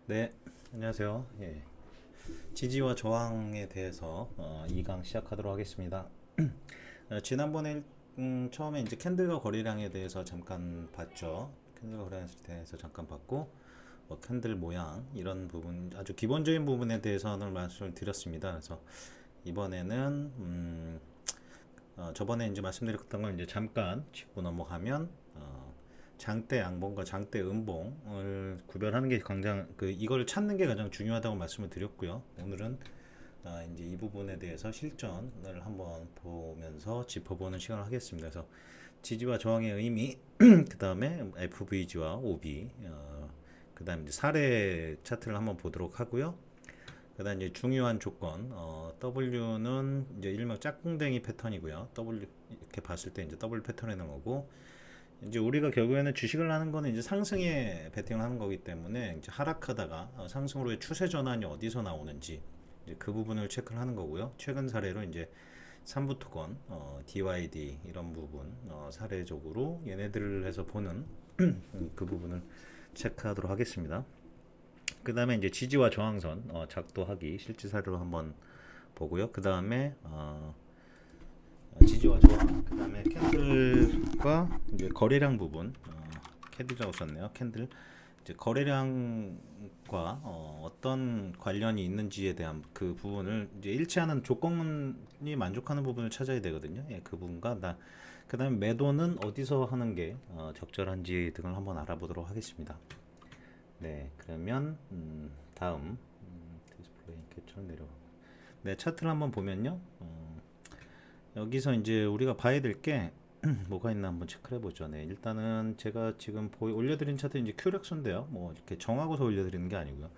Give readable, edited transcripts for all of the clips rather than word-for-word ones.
네, 안녕하세요. 예, 지지와 저항에 대해서 2강 시작하도록 하겠습니다. 지난번에 처음에 이제 캔들과 거래량에 대해서 잠깐 봤죠. 캔들과 거래량에 대해서 잠깐 봤고, 캔들 모양 이런 부분 아주 기본적인 부분에 대해서는 말씀을 드렸습니다. 그래서 이번에는 저번에 이제 말씀드렸던 걸 이제 잠깐 짚고 넘어가면 장대 양봉과 장대 음봉을 구별하는 게 가장 이걸 찾는 게 가장 중요하다고 말씀을 드렸고요. 오늘은 이제 이 부분에 대해서 실전을 한번 보면서 짚어보는 시간을 하겠습니다. 그래서 지지와 저항의 의미, 그 다음에 FVG와 OB, 그 다음에 이제 사례 차트를 한번 보도록 하고요. 그다음 이제 중요한 조건, W는 이제 일명 짝꿍댕이 패턴이고요. W 이렇게 봤을 때 이제 W 패턴이 나는 거고, 이제 우리가 결국에는 주식을 하는 거는 이제 상승에 베팅을 하는 거기 때문에 이제 하락하다가 상승으로의 추세 전환이 어디서 나오는지 이제 그 부분을 체크를 하는 거고요. 최근 사례로 이제 삼부토건, DYD 이런 부분 사례적으로 얘네들을 해서 보는 그 부분을 체크하도록 하겠습니다. 그 다음에 이제 지지와 저항선 작도하기 실제 사례로 한번 보고요. 그 다음에 지지와 저항, 그 다음에 캔들과 이제 거래량 부분, 캔들이라고 썼네요. 캔들 이제 거래량과 어떤 관련이 있는지에 대한 그 부분을 이제 일치하는 조건이 만족하는 부분을 찾아야 되거든요. 예, 그 부분과 그 다음에 매도는 어디서 하는 게 적절한지 등을 한번 알아보도록 하겠습니다. 네, 그러면 다음 디스플레이 캡처 내려. 네, 차트를 한번 보면요. 여기서 이제 우리가 봐야 될 게 뭐가 있나 한번 체크를 해보죠. 네, 일단은 제가 지금 올려드린 차트 이제 큐렉스인데요. 뭐 이렇게 정하고서 올려드리는 게 아니고요.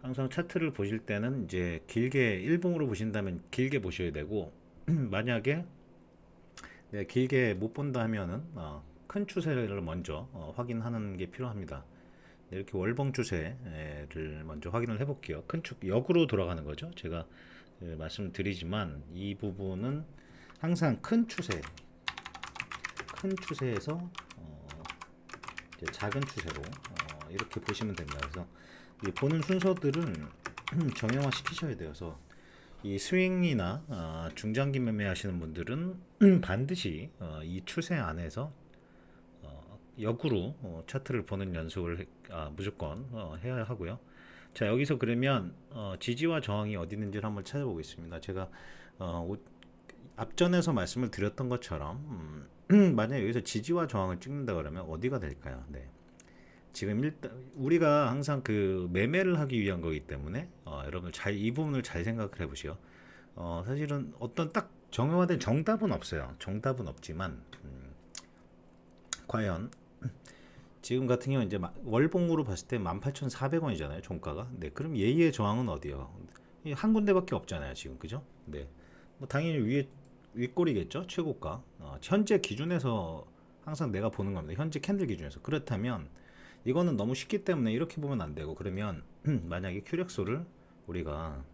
항상 차트를 보실 때는 이제 길게 일봉으로 보신다면 길게 보셔야 되고 만약에 네, 길게 못 본다 하면은 큰 추세를 먼저 확인하는 게 필요합니다. 네, 이렇게 월봉 추세를 먼저 확인을 해볼게요. 큰 축 역으로 돌아가는 거죠. 제가 말씀드리지만 이 부분은 항상 큰 추세에서 이제 작은 추세로 이렇게 보시면 됩니다. 그래서 이 보는 순서들은 정형화 시키셔야 돼요. 그래서 이 스윙이나 중장기 매매 하시는 분들은 반드시 이 추세 안에서 역으로 차트를 보는 연습을 무조건 해야 하고요. 자, 여기서 그러면 지지와 저항이 어디 있는지를 한번 찾아보겠습니다. 제가 앞전에서 말씀을 드렸던 것처럼 만약 여기서 지지와 저항을 찍는다 그러면 어디가 될까요? 네. 지금 일단 우리가 항상 그 매매를 하기 위한 거기 때문에 여러분 잘 이 부분을 잘 생각을 해보시오. 사실은 어떤 딱 정형화된 정답은 없어요. 정답은 없지만 과연 지금 같은 경우 이제 월봉으로 봤을 때 18,400원이잖아요, 종가가. 네, 그럼 예의의 저항은 어디요? 한 군데밖에 없잖아요, 지금. 그죠? 네. 뭐 당연히 윗골이겠죠, 최고가. 현재 기준에서 항상 내가 보는 겁니다. 현재 캔들 기준에서. 그렇다면 이거는 너무 쉽기 때문에 이렇게 보면 안 되고, 그러면 만약에 큐렉소를 우리가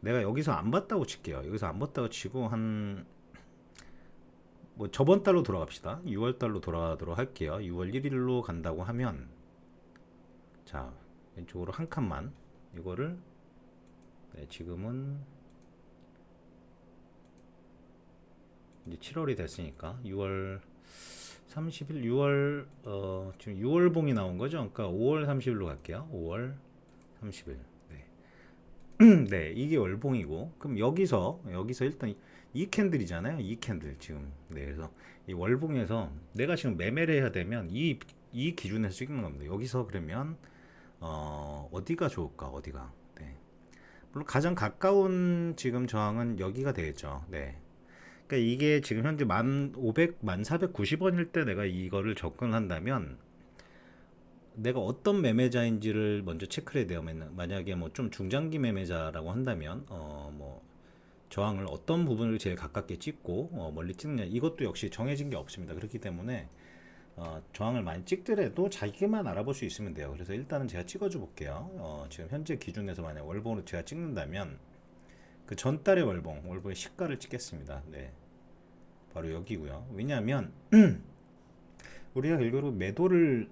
내가 여기서 안 봤다고 칠게요. 여기서 안 봤다고 치고 한 뭐 저번 달로 돌아갑시다. 6월 달로 돌아가도록 할게요. 6월 1일로 간다고 하면 자, 왼쪽으로 한 칸만 이거를 네, 지금은 이제 7월이 됐으니까 6월 30일 6월 지금 6월 봉이 나온 거죠. 그러니까 5월 30일로 갈게요. 5월 30일. 네. 네, 이게 월봉이고 그럼 여기서 일단 이 캔들이잖아요. 이 캔들 지금. 네, 그래서 이 월봉에서 내가 지금 매매를 해야 되면 이 기준에서 찍는 겁니다. 여기서 그러면 어디가 좋을까? 어디가? 네. 물론 가장 가까운 지금 저항은 여기가 되겠죠. 네. 그러니까 이게 지금 현재 1,500, 1,490원일 때 내가 이거를 접근한다면 내가 어떤 매매자인지를 먼저 체크를 해야 돼요. 만약에 뭐 좀 중장기 매매자라고 한다면 뭐 저항을 어떤 부분을 제일 가깝게 찍고 멀리 찍느냐 이것도 역시 정해진 게 없습니다. 그렇기 때문에 저항을 많이 찍더라도 자기만 알아볼 수 있으면 돼요. 그래서 일단은 제가 찍어줘 볼게요. 지금 현재 기준에서 만약 월봉으로 제가 찍는다면 그 전달의 월봉의 시가를 찍겠습니다. 네, 바로 여기고요. 왜냐하면 우리가 결국은 매도를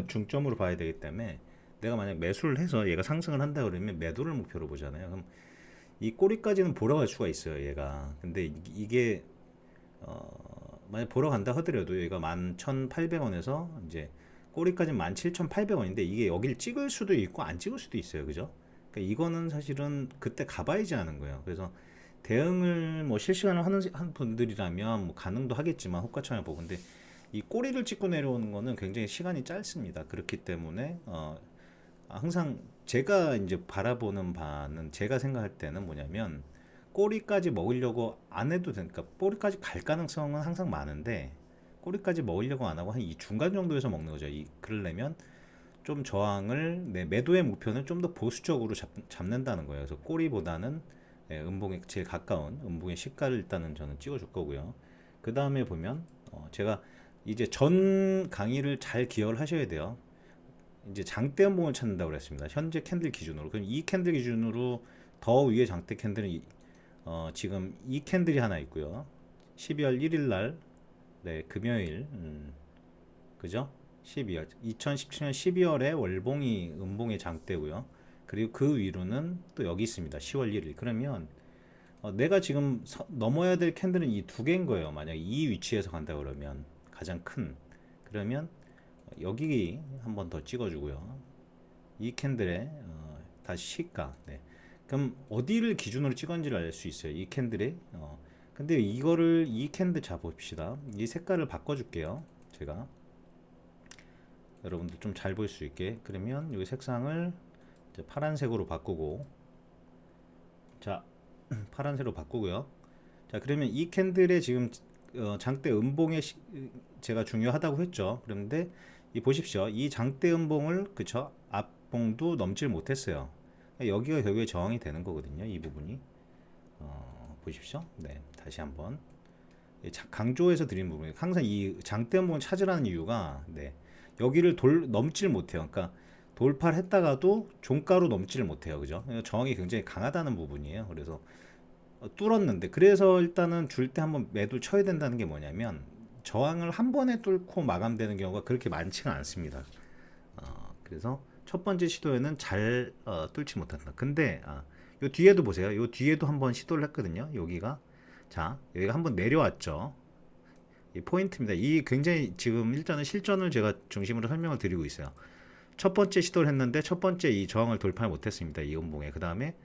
중점으로 봐야 되기 때문에 내가 만약 매수를 해서 얘가 상승을 한다 그러면 매도를 목표로 보잖아요. 그럼 이 꼬리까지는 보러 갈 수가 있어요, 얘가. 근데 이게 만약 보러 간다 하더라도 얘가 11,800원에서 이제 꼬리까지 17,800원인데 이게 여길 찍을 수도 있고 안 찍을 수도 있어요. 그죠? 그러니까 이거는 사실은 그때 가봐야지 하는 거예요. 그래서 대응을 뭐 실시간으로 하는 분들이라면 뭐 가능도 하겠지만 호가창을 보고, 근데 이 꼬리를 찍고 내려오는 거는 굉장히 시간이 짧습니다. 그렇기 때문에 항상 제가 이제 바라보는 바는, 제가 생각할 때는 뭐냐면 꼬리까지 먹으려고 안 해도 되니까, 꼬리까지 갈 가능성은 항상 많은데 꼬리까지 먹으려고 안 하고 한 이 중간 정도에서 먹는 거죠. 그러려면 좀 저항을, 내 매도의 목표는 좀 더 보수적으로 잡는다는 거예요. 그래서 꼬리보다는 음봉에 제일 가까운 음봉의 시가를 일단은 저는 찍어줄 거고요. 그 다음에 보면 제가 이제 전 강의를 잘 기억을 하셔야 돼요. 이제 장대 음봉을 찾는다고 그랬습니다. 현재 캔들 기준으로. 그럼 이 캔들 기준으로 더 위에 장대 캔들은 지금 이 캔들이 하나 있고요. 12월 1일 날, 네, 금요일, 그죠? 2017년 12월에 월봉이 음봉의 장대고요. 그리고 그 위로는 또 여기 있습니다. 10월 1일. 그러면 내가 지금 넘어야 될 캔들은 이 두 개인 거예요. 만약 이 위치에서 간다 그러면 가장 큰. 그러면 여기 한번 더 찍어주고요. 이 캔들의 다시 시가. 네. 그럼 어디를 기준으로 찍었는지를 알 수 있어요. 이 캔들의. 근데 이거를 이 캔들 잡읍시다. 이 색깔을 바꿔줄게요. 제가 여러분들 좀 잘 볼 수 있게. 그러면 이 색상을 이제 파란색으로 바꾸고, 자 파란색으로 바꾸고요. 자 그러면 이 캔들의 지금 장대 음봉에 제가 중요하다고 했죠. 그런데 이 보십시오. 이 장대 음봉을, 그쵸, 앞봉도 넘질 못했어요. 여기가 결국에 저항이 되는 거거든요. 이 부분이 보십시오. 네, 다시 한번 강조해서 드린 부분이, 항상 이 장대 음봉을 찾으라는 이유가, 네, 여기를 넘질 못해요. 그러니까 돌파를 했다가도 종가로 넘지를 못해요. 그죠? 저항이 굉장히 강하다는 부분이에요. 그래서 뚫었는데, 그래서 일단은 줄 때 한번 매도 쳐야 된다는 게 뭐냐면, 저항을 한 번에 뚫고 마감되는 경우가 그렇게 많지가 않습니다. 그래서 첫 번째 시도에는 잘 뚫지 못한다. 근데 요 뒤에도 보세요. 요 뒤에도 한번 시도를 했거든요. 여기가, 자 여기가 한번 내려왔죠. 이 포인트입니다. 이 굉장히 지금 일단은 실전을 제가 중심으로 설명을 드리고 있어요. 첫 번째 시도를 했는데 첫 번째 이 저항을 돌파를 못했습니다. 이 음봉에. 그 다음에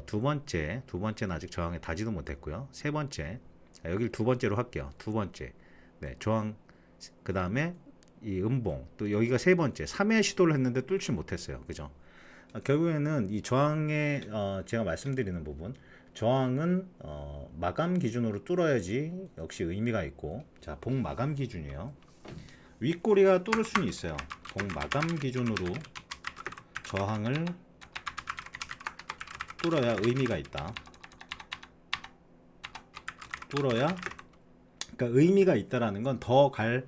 두 번째는 아직 저항에 닿지도 못했고요. 세 번째, 여기를 두 번째로 할게요. 두 번째, 네, 저항. 그 다음에 이 음봉, 또 여기가 세 번째, 3회 시도를 했는데 뚫지 못했어요. 그죠? 결국에는 이 저항에 제가 말씀드리는 부분, 저항은 마감 기준으로 뚫어야지 역시 의미가 있고, 자, 봉 마감 기준이에요. 윗꼬리가 뚫을 수는 있어요. 봉 마감 기준으로 저항을 뚫어야 의미가 있다. 뚫어야, 그러니까 의미가 있다라는 건 더 갈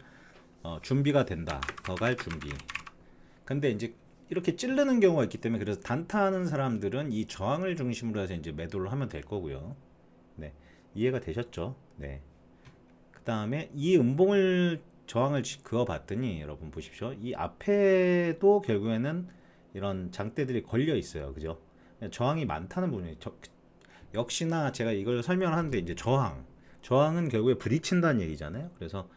준비가 된다. 더 갈 준비. 근데 이제 이렇게 찌르는 경우가 있기 때문에, 그래서 단타하는 사람들은 이 저항을 중심으로 해서 이제 매도를 하면 될 거고요. 네, 이해가 되셨죠? 네. 그 다음에 이 음봉을 저항을 그어봤더니 여러분 보십시오. 이 앞에도 결국에는 이런 장대들이 걸려 있어요. 그죠? 저항이 많다는 부분이, 역시나 제가 이걸 설명하는데, 이제 저항은 결국에 부딪힌다는 얘기잖아요. 그래서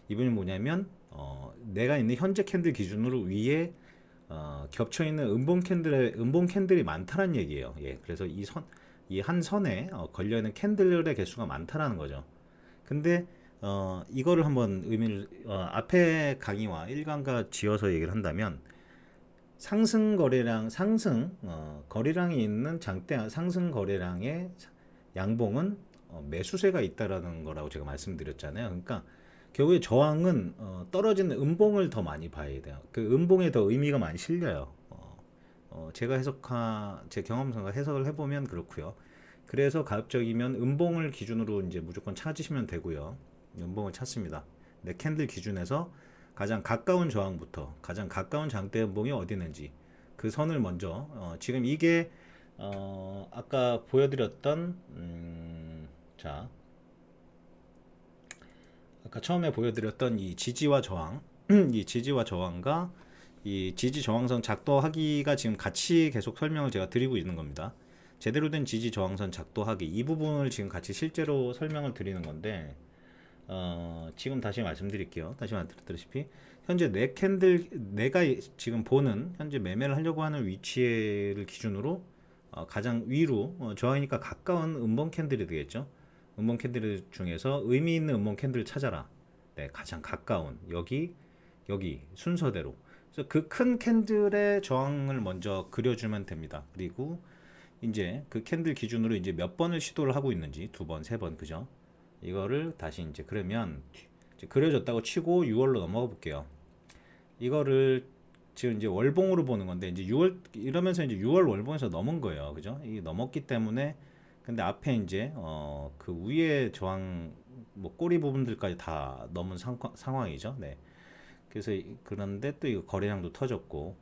이분이 뭐냐면 내가 있는 현재 캔들 기준으로 위에 겹쳐 있는 음봉 캔들이 많다는 얘기예요. 예, 그래서 이 한 선에 걸려 있는 캔들의 개수가 많다라는 거죠. 근데 이거를 한번 의미를 앞에 강의와 일관과 지어서 얘기를 한다면, 상승 거래량이 있는 장대 상승 거래량의 양봉은 매수세가 있다라는 거라고 제가 말씀드렸잖아요. 그러니까 결국에 저항은 떨어지는 음봉을 더 많이 봐야 돼요. 그 음봉에 더 의미가 많이 실려요. 제가 제 경험상과 해석을 해보면 그렇고요. 그래서 가급적이면 음봉을 기준으로 이제 무조건 찾으시면 되고요. 음봉을 찾습니다. 내 캔들 기준에서 가장 가까운 저항부터 가장 가까운 장대 음봉이 어디 있는지 그 선을 먼저 지금 이게 아까 보여드렸던 자, 아까 처음에 보여드렸던 이 지지와 저항 이 지지와 저항과 이 지지 저항선 작도하기가 지금 같이 계속 설명을 제가 드리고 있는 겁니다. 제대로 된 지지 저항선 작도하기 이 부분을 지금 같이 실제로 설명을 드리는 건데 지금 다시 말씀드릴게요. 다시 말씀드렸다시피 현재 네 캔들 내가 지금 보는 현재 매매를 하려고 하는 위치를 기준으로 가장 위로 저항이니까 가까운 음봉 캔들이 되겠죠. 음봉 캔들 중에서 의미 있는 음봉 캔들을 찾아라. 네, 가장 가까운 여기 순서대로. 그래서 그 큰 캔들의 저항을 먼저 그려주면 됩니다. 그리고 이제 그 캔들 기준으로 이제 몇 번을 시도를 하고 있는지 두 번, 세 번, 그죠? 이거를 다시 이제 그러면 이제 그려졌다고 치고 6월로 넘어가 볼게요. 이거를 지금 이제 월봉으로 보는 건데 이제 6월 이러면서 이제 6월 월봉에서 넘은 거예요, 그죠? 이게 넘었기 때문에 근데 앞에 이제 그 위에 저항 뭐 꼬리 부분들까지 다 넘은 상황이죠. 네. 그래서 그런데 또 이거 거래량도 터졌고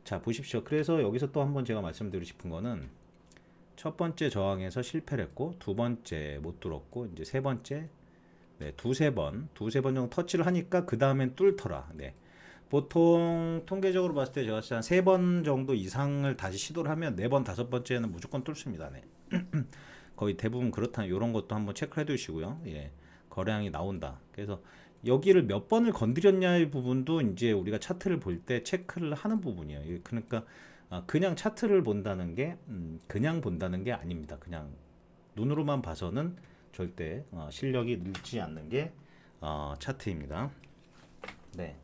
자 보십시오. 그래서 여기서 또 한번 제가 말씀드리고 싶은 거는 첫 번째 저항에서 실패를 했고 두 번째 못 뚫었고 이제 세 번째 네, 두세 번 정도 터치를 하니까 그 다음엔 뚫더라. 네. 보통 통계적으로 봤을 때 제가 한 세 번 정도 이상을 다시 시도를 하면 네 번 다섯 번째는 무조건 뚫습니다. 네. 거의 대부분 그렇다. 이런 것도 한번 체크해 두시고요. 예. 거래량이 나온다. 그래서 여기를 몇 번을 건드렸냐의 부분도 이제 우리가 차트를 볼 때 체크를 하는 부분이에요. 그러니까 그냥 차트를 본다는 게 그냥 본다는 게 아닙니다. 그냥 눈으로만 봐서는 절대 실력이 늘지 않는 게 차트입니다. 네.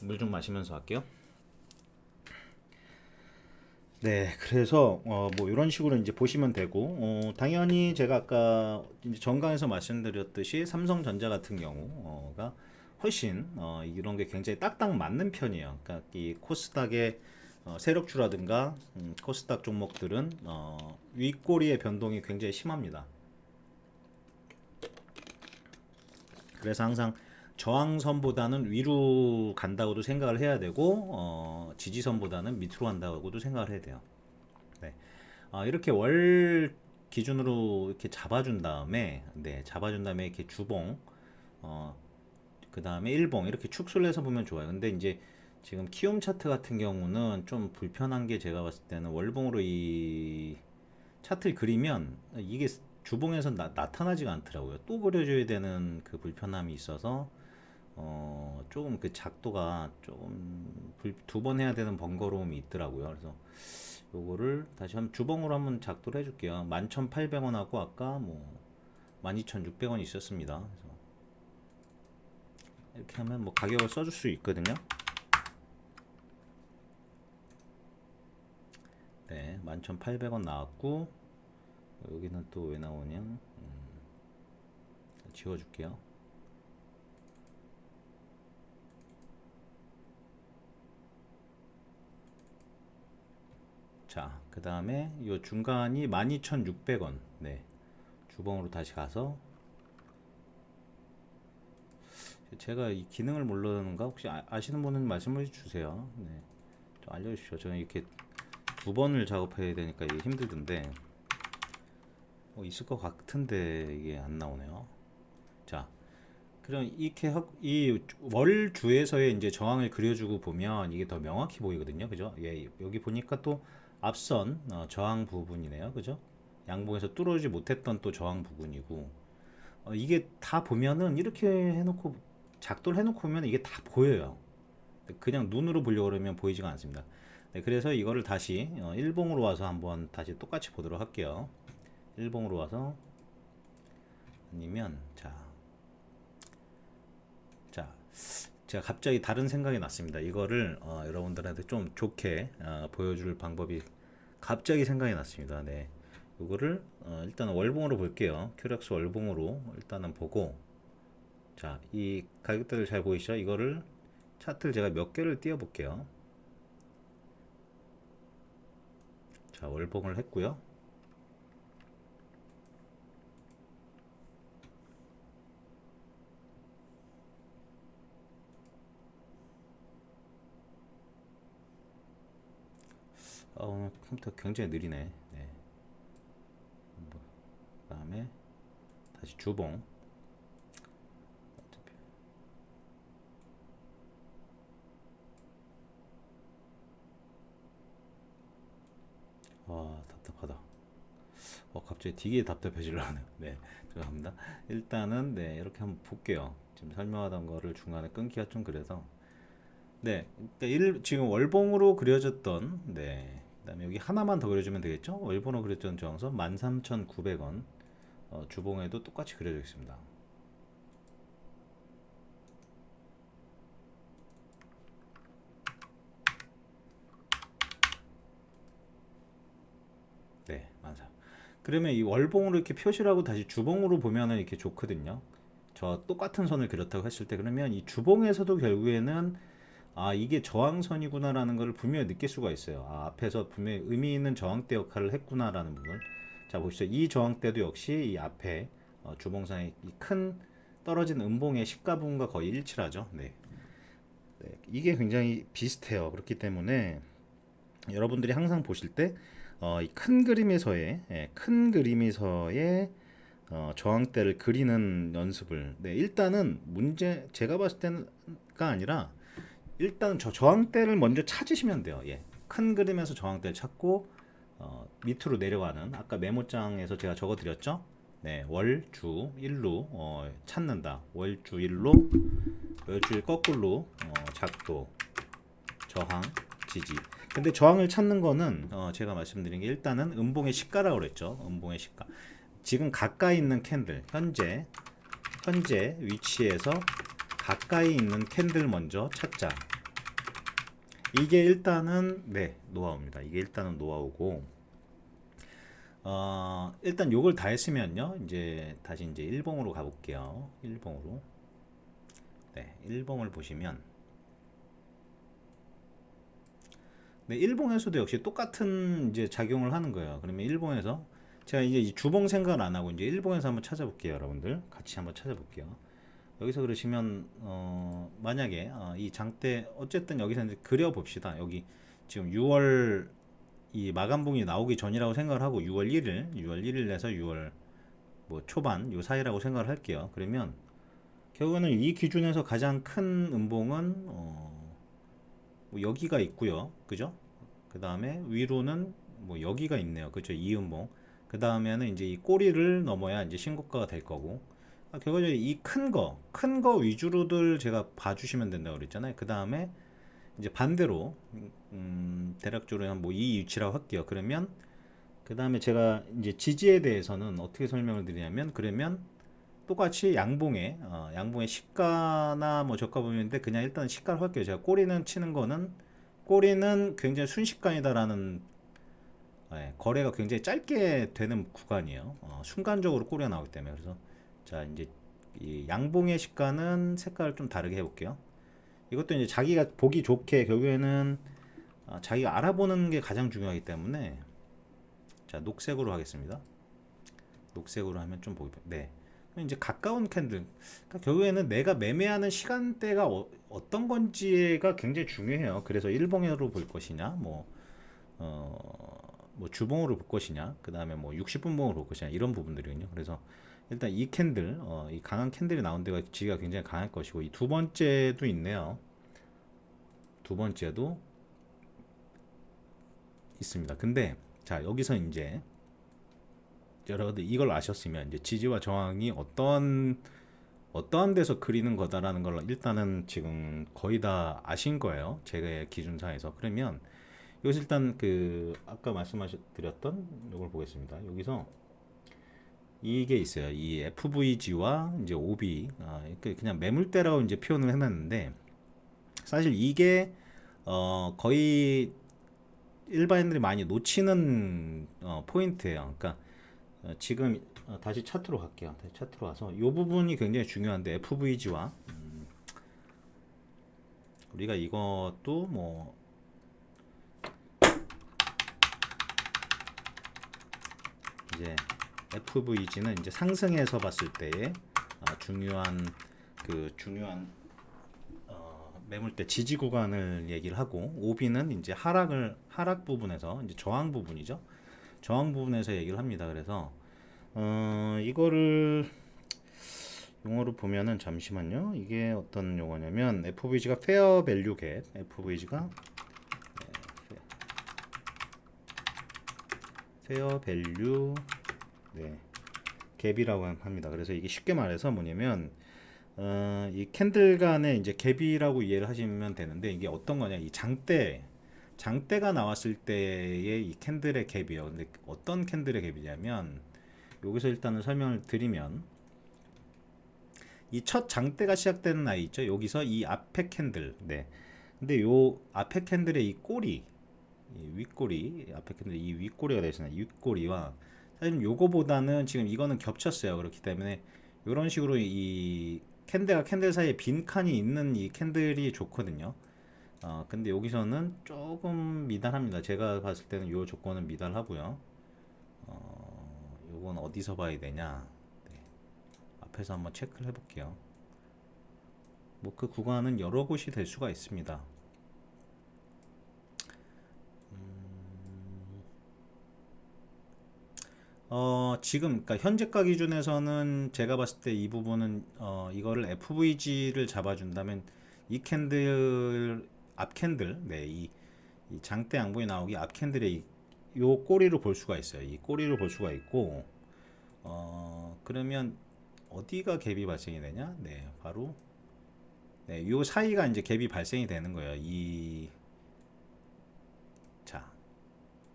물 좀 마시면서 할게요. 네, 그래서 뭐 이런 식으로 이제 보시면 되고 당연히 제가 아까 이제 전강에서 말씀드렸듯이 삼성전자 같은 경우가 훨씬 이런 게 굉장히 딱딱 맞는 편이에요. 그러니까 이 코스닥의 세력주라든가 코스닥 종목들은 윗꼬리의 변동이 굉장히 심합니다. 그래서 항상 저항선보다는 위로 간다고도 생각을 해야 되고 지지선보다는 밑으로 간다고도 생각을 해야 돼요. 네. 이렇게 월 기준으로 이렇게 잡아준 다음에 잡아준 다음에 이렇게 주봉 그 다음에 일봉 이렇게 축소를 해서 보면 좋아요. 근데 이제 지금 키움 차트 같은 경우는 좀 불편한 게 제가 봤을 때는 월봉으로 이 차트를 그리면 이게 주봉에서 나타나지가 않더라고요. 또 그려줘야 되는 그 불편함이 있어서 조금 그 작도가 조금 두 번 해야 되는 번거로움이 있더라고요. 그래서 요거를 다시 한번 주봉으로 한번 작도를 해줄게요. 11,800원하고 아까 뭐 12,600원 있었습니다. 그래서 이렇게 하면 뭐 가격을 써줄 수 있거든요. 네, 11,800원 나왔고 여기는 또 왜 나오냐? 지워줄게요. 자, 그 다음에 이 중간이 12,600원. 네, 주봉으로 다시 가서 제가 이 기능을 모르는가 혹시 아시는 분은 말씀을 주세요. 네, 좀 알려주십시오. 저는 이렇게 두 번을 작업해야 되니까 이게 힘들던데 있을 것 같은데 이게 안 나오네요. 자, 그럼 이렇게 이 월주에서의 이제 저항을 그려주고 보면 이게 더 명확히 보이거든요. 그죠? 예, 여기 보니까 또 앞선 저항 부분이네요. 그죠? 양봉에서 뚫어주지 못했던 또 저항 부분이고 이게 다 보면은 이렇게 해놓고 작도를 해놓고 보면 이게 다 보여요. 그냥 눈으로 보려고 그러면 보이지가 않습니다. 네, 그래서 이거를 다시 일봉으로 와서 한번 다시 똑같이 보도록 할게요. 일봉으로 와서 아니면 자 제가 갑자기 다른 생각이 났습니다. 이거를 여러분들한테 좀 좋게 보여줄 방법이 갑자기 생각이 났습니다. 네, 이거를 일단 월봉으로 볼게요. 큐렉스 월봉으로 일단은 보고 자, 이 가격대를 잘 보이시죠? 이거를 차트를 제가 몇 개를 띄워 볼게요. 자, 월봉을 했고요. 오늘 컴퓨터 굉장히 느리네. 네. 그 다음에 다시 주봉. 답답하다. 갑자기 되게 답답해지려네요. 네, 죄송합니다. 일단은 네 이렇게 한번 볼게요. 지금 설명하던 거를 중간에 끊기가 좀 그래서 네, 지금 월봉으로 그려졌던 네, 그다음에 여기 하나만 더 그려주면 되겠죠? 월봉으로 그려졌던 저항선 13,900원 주봉에도 똑같이 그려져 있습니다. 네, 맞아. 그러면 이 월봉으로 이렇게 표시를 하고 다시 주봉으로 보면은 이렇게 좋거든요. 저 똑같은 선을 그렸다고 했을 때 그러면 이 주봉에서도 결국에는 이게 저항선이구나라는 것을 분명히 느낄 수가 있어요. 앞에서 분명히 의미 있는 저항대 역할을 했구나라는 부분. 자, 보시죠. 이 저항대도 역시 이 앞에 주봉상의 이 큰 떨어진 음봉의 시가 부분과 거의 일치하죠. 네. 네, 이게 굉장히 비슷해요. 그렇기 때문에 여러분들이 항상 보실 때 이 큰 그림에서의 큰 그림에서의 저항대를 그리는 연습을 일단은 문제 제가 봤을 때는가 아니라 일단 저 저항대를 먼저 찾으시면 돼요. 예. 큰 그림에서 저항대를 찾고 밑으로 내려가는 아까 메모장에서 제가 적어드렸죠. 네, 월주 일로 찾는다. 월주 일로 월주일 거꾸로 작도 저항 지지. 근데 저항을 찾는 거는 제가 말씀드린 게 일단은 음봉의 시가라고 그랬죠. 음봉의 시가. 지금 가까이 있는 캔들 현재 위치에서 가까이 있는 캔들 먼저 찾자. 이게 일단은 노하우입니다. 이게 일단은 노하우고 일단 요걸 다 했으면요. 이제 다시 이제 일봉으로 가볼게요. 일봉으로. 네, 일봉을 보시면 네, 일봉에서도 역시 똑같은 이제 작용을 하는 거예요. 그러면 일봉에서 제가 이제 이 주봉 생각을 안 하고 이제 일봉에서 한번 찾아볼게요, 여러분들. 같이 한번 찾아볼게요. 여기서 그러시면 만약에 이 장대 어쨌든 여기서 이제 그려 봅시다. 여기 지금 6월 이 마감봉이 나오기 전이라고 생각을 하고 6월 1일에서 6월 뭐 초반 요 사이라고 생각을 할게요. 그러면 결국에는 이 기준에서 가장 큰 음봉은 뭐 여기가 있고요. 그죠? 그 다음에 위로는 뭐 여기가 있네요. 그죠? 이 음봉. 그 다음에는 이제 이 꼬리를 넘어야 이제 신고가가 될 거고. 결국적으로 이 큰 거 위주로들 제가 봐주시면 된다고 그랬잖아요. 그 다음에 이제 반대로, 대략적으로 한 뭐 이 위치라고 할게요. 그러면, 그 다음에 제가 이제 지지에 대해서는 어떻게 설명을 드리냐면, 그러면 똑같이 양봉의 시가나 뭐 저가 보면인데 그냥 일단 시가를 할게요. 제가 꼬리는 굉장히 순식간이다라는 거래가 굉장히 짧게 되는 구간이에요. 순간적으로 꼬리가 나오기 때문에 그래서 자 이제 이 양봉의 시가는 색깔을 좀 다르게 해볼게요. 이것도 이제 자기가 보기 좋게 결국에는 자기가 알아보는 게 가장 중요하기 때문에 자 녹색으로 하겠습니다. 녹색으로 하면 좀 보기 네. 이제 가까운 캔들 그러니까 결국에는 내가 매매하는 시간대가 어떤 건지가 굉장히 중요해요. 그래서 일봉으로 볼 것이냐 뭐 주봉으로 볼 것이냐 그 다음에 뭐 60분봉으로 볼 것이냐 이런 부분들이거든요. 그래서 일단 이 캔들 이 강한 캔들이 나온 데가 지가 굉장히 강할 것이고 이 두 번째도 있네요. 두 번째도 있습니다. 근데 자 여기서 이제 여러분들 이걸 아셨으면 이제 지지와 저항이 어떠한 데서 그리는 거다라는 걸 일단은 지금 거의 다 아신 거예요. 제 기준상에서. 그러면 여기서 일단 그 아까 말씀드렸던 이걸 보겠습니다. 여기서 이게 있어요. 이 FVG와 이제 OB 그냥 매물대라고 이제 표현을 해놨는데 사실 이게 거의 일반인들이 많이 놓치는 포인트예요. 그러니까 지금 다시 차트로 갈게요. 다시 차트로 와서 이 부분이 굉장히 중요한데 FVG와 우리가 이것도 뭐 이제 FVG는 이제 상승해서 봤을 때의 중요한 매물대 지지 구간을 얘기를 하고 OB는 이제 하락 부분에서 이제 저항 부분이죠. 저항 부분에서 얘기를 합니다. 그래서 이거를 용어로 보면은 잠시만요. 이게 어떤 용어냐면 FVG가 페어 밸류 갭, FVG가 페어 밸류 네, 갭이라고 합니다. 그래서 이게 쉽게 말해서 뭐냐면 이 캔들 간의 이제 갭이라고 이해를 하시면 되는데 이게 어떤 거냐 이 장대가 나왔을 때의 이 캔들의 갭이요. 근데 어떤 캔들의 갭이냐면 여기서 일단은 설명을 드리면 이 첫 장대가 시작되는 라인 있죠. 여기서 이 앞에 캔들 네. 근데 요 앞에 캔들의 이 꼬리 이 윗꼬리 앞에 캔들 이 윗꼬리가 되잖아요. 윗꼬리와 사실 요거보다는 지금 이거는 겹쳤어요. 그렇기 때문에 이런 식으로 이 캔들과 캔들 사이에 빈 칸이 있는 이 캔들이 좋거든요. 근데 여기서는 조금 미달합니다. 제가 봤을 때는 이 조건은 미달하고요. 요건 어디서 봐야 되냐? 네, 앞에서 한번 체크를 해볼게요. 뭐 그 구간은 여러 곳이 될 수가 있습니다. 지금 그러니까 현재가 기준에서는 제가 봤을 때 이 부분은 이거를 FVG를 잡아준다면 이 캔들 앞 캔들 이 장대 양봉이 나오기 앞 캔들의 요 꼬리를 볼 수가 있어요. 이 꼬리를 볼 수가 있고 그러면 어디가 갭이 발생이 되냐? 네, 바로 네, 요 사이가 이제 갭이 발생이 되는 거예요. 자,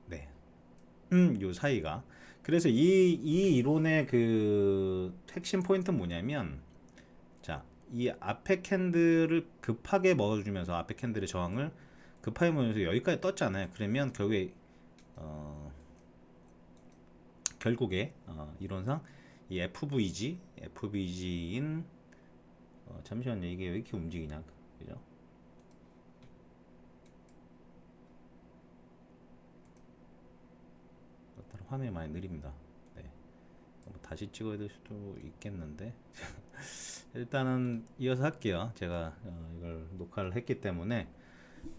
네, 요 사이가. 그래서 이 이론의 그 핵심 포인트는 뭐냐면, 자, 이 앞에 캔들을 급하게 먹어주면서 앞에 캔들의 저항을 급하게 먹으면서 여기까지 떴잖아요. 그러면 결국에 이론상 이 FVG인 잠시만요. 이게 왜 이렇게 움직이냐, 그죠? 화면이 많이 느립니다. 네. 다시 찍어야 될 수도 있겠는데 일단은 이어서 할게요. 제가 이걸 녹화를 했기 때문에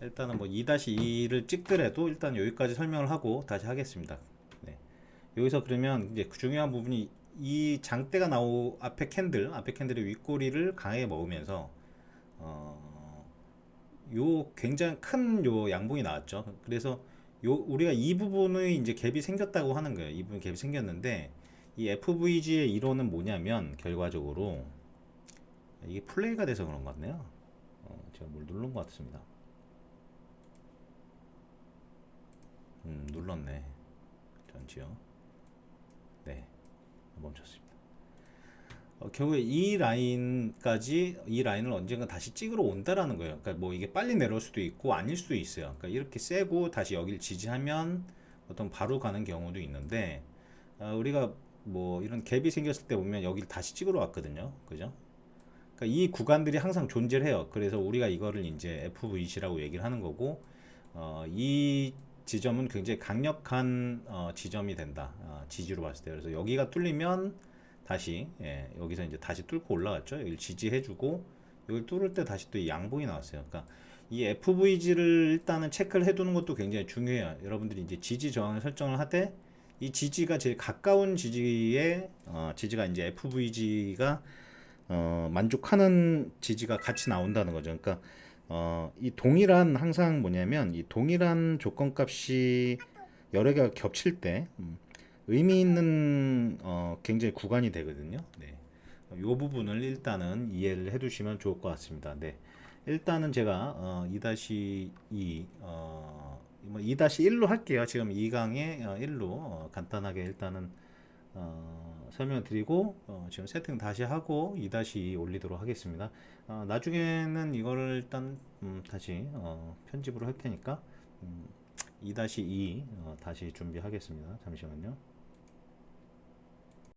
일단은 뭐 2-2를 찍더라도 일단 여기까지 설명을 하고 다시 하겠습니다. 네. 여기서 그러면 이제 그 중요한 부분이 이 장대가 앞에 캔들의 윗꼬리를 강하게 먹으면서 요 굉장히 큰 요 양봉이 나왔죠. 그래서 우리가 이 부분의 이제 갭이 생겼다고 하는 거예요. 이 부분 갭이 생겼는데 이 FVG의 이론은 뭐냐면 결과적으로 이게 플레이가 돼서 그런 것 같네요. 제가 뭘 누른 것 같습니다. 눌렀네. 전지요. 네, 멈췄습니다. 결국에 이 라인을 언젠가 다시 찍으러 온다라는 거예요. 그러니까 뭐 이게 빨리 내려올 수도 있고 아닐 수도 있어요. 그러니까 이렇게 세고 다시 여기를 지지하면 어떤 바로 가는 경우도 있는데 우리가 뭐 이런 갭이 생겼을 때 보면 여기를 다시 찍으러 왔거든요. 그죠? 그러니까 이 구간들이 항상 존재를 해요. 그래서 우리가 이거를 이제 FVC라고 얘기를 하는 거고 이 지점은 굉장히 강력한 지점이 된다. 지지로 봤을 때. 그래서 여기가 뚫리면 다시 여기서 이제 다시 뚫고 올라갔죠. 여기를 지지해주고 여기를 뚫을 때 다시 또 이 양봉이 나왔어요. 그러니까 이 FVG를 일단은 체크를 해두는 것도 굉장히 중요해요. 여러분들이 이제 지지 저항을 설정을 하되 이 지지가 제일 가까운 지지가 이제 FVG가 만족하는 지지가 같이 나온다는 거죠. 그러니까 이 동일한 항상 뭐냐면 이 동일한 조건값이 여러 개가 겹칠 때 의미 있는 굉장히 구간이 되거든요. 네. 이 부분을 일단은 이해를 해두시면 좋을 것 같습니다. 네. 일단은 제가 2-2 뭐 2-1로 할게요. 지금 2강에 1로 간단하게 일단은 설명을 드리고 지금 세팅 다시 하고 2-2 올리도록 하겠습니다. 나중에는 이거를 일단 다시 편집으로 할 테니까 2-2 다시 준비하겠습니다. 잠시만요.